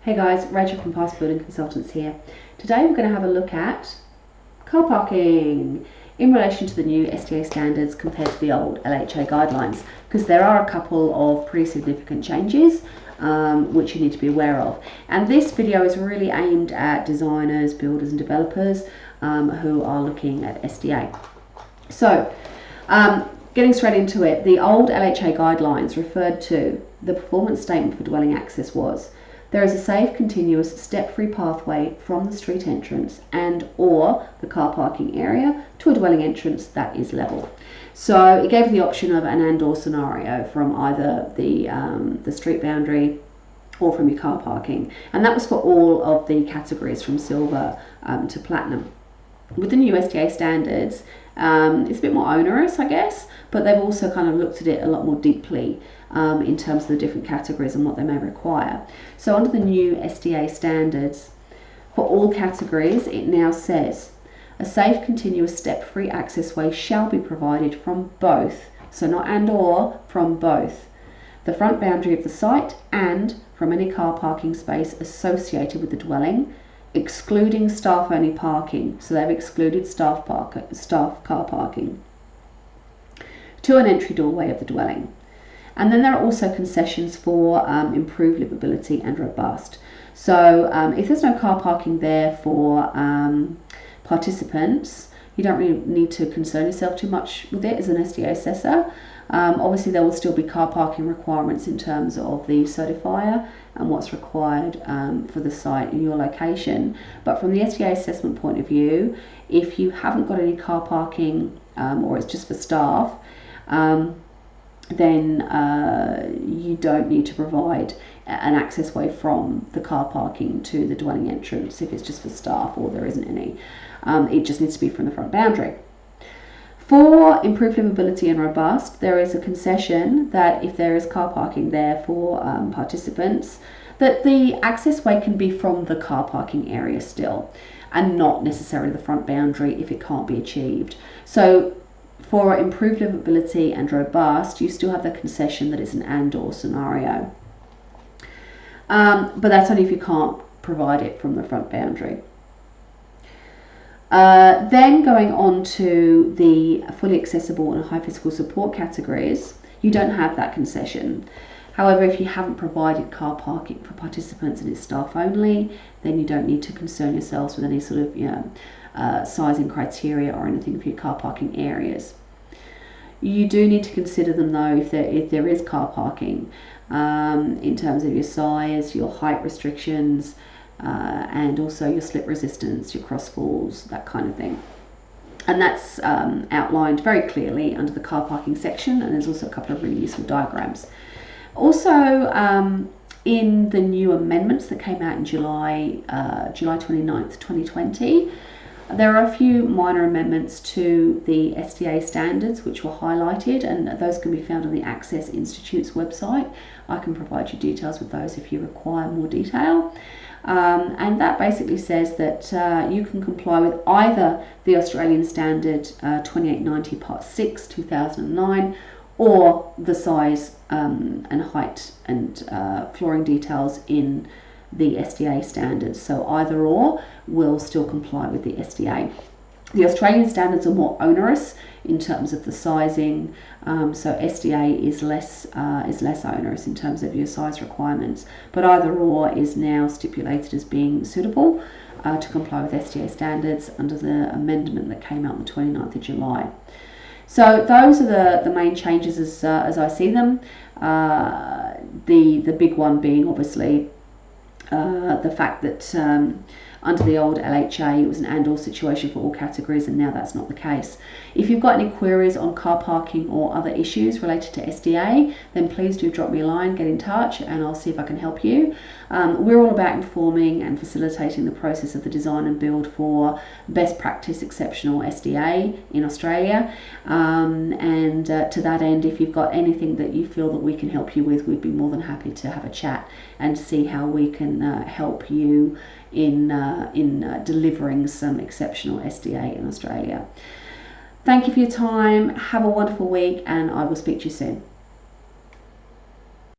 Hey guys, Rachel from Past Building Consultants here. Today we're going to have a look at car parking in relation to the new SDA standards compared to the old LHA guidelines, because there are a couple of pretty significant changes which you need to be aware of. And this video is really aimed at designers, builders and developers who are looking at SDA. So getting straight into it, the old LHA guidelines referred to the performance statement for dwelling access was: there is a safe, continuous, step-free pathway from the street entrance and or the car parking area to a dwelling entrance that is level. So it gave the option of an and or scenario from either the street boundary or from your car parking, and that was for all of the categories from silver to platinum. With the new SDA standards, it's a bit more onerous, I guess, but they've also kind of looked at it a lot more deeply in terms of the different categories and what they may require. So under the new SDA standards, for all categories, it now says a safe, continuous, step-free access way shall be provided from both, so not and or, from both the front boundary of the site and from any car parking space associated with the dwelling, excluding staff-only parking. So they've excluded staff car parking, to an entry doorway of the dwelling. And then there are also concessions for improved livability and robust. So if there's no car parking there for participants, you don't really need to concern yourself too much with it as an SDA assessor. Obviously there will still be car parking requirements in terms of the certifier and what's required for the site in your location. But from the SDA assessment point of view, if you haven't got any car parking or it's just for staff, then you don't need to provide an access way from the car parking to the dwelling entrance if it's just for staff or there isn't any. It just needs to be from the front boundary. For improved livability and robust, there is a concession that if there is car parking there for participants, that the access way can be from the car parking area still, and not necessarily the front boundary if it can't be achieved. So for improved livability and robust, you still have the concession that it's an and or scenario. But that's only if you can't provide it from the front boundary. Then going on to the fully accessible and high physical support categories, you don't have that concession. However, if you haven't provided car parking for participants and it's staff only, then you don't need to concern yourselves with any sort of sizing criteria or anything for your car parking areas. You do need to consider them though if there is car parking in terms of your size, your height restrictions, and also your slip resistance, your cross falls, that kind of thing. And that's outlined very clearly under the car parking section, and there's also a couple of really useful diagrams. Also, in the new amendments that came out in July 29th, 2020, there are a few minor amendments to the SDA standards which were highlighted, and those can be found on the Access Institute's website. I can provide you details with those if you require more detail. And that basically says that you can comply with either the Australian Standard 2890 Part 6 2009 or the size and height and flooring details in the SDA standards. So either or will still comply with the SDA. The Australian standards are more onerous in terms of the sizing, so SDA is less onerous in terms of your size requirements, but either or is now stipulated as being suitable to comply with SDA standards under the amendment that came out on the 29th of July. So those are the main changes as I see them. The big one being obviously the fact that under the old LHA it was an and or situation for all categories, and now that's not the case. If you've got any queries on car parking or other issues related to SDA, then please do drop me a line, get in touch, and I'll see if I can help you. We're all about informing and facilitating the process of the design and build for best practice exceptional SDA in Australia, and to that end, if you've got anything that you feel that we can help you with, we'd be more than happy to have a chat and see how we can help you in delivering some exceptional SDA in Australia. Thank you for your time. Have a wonderful week, and I will speak to you soon.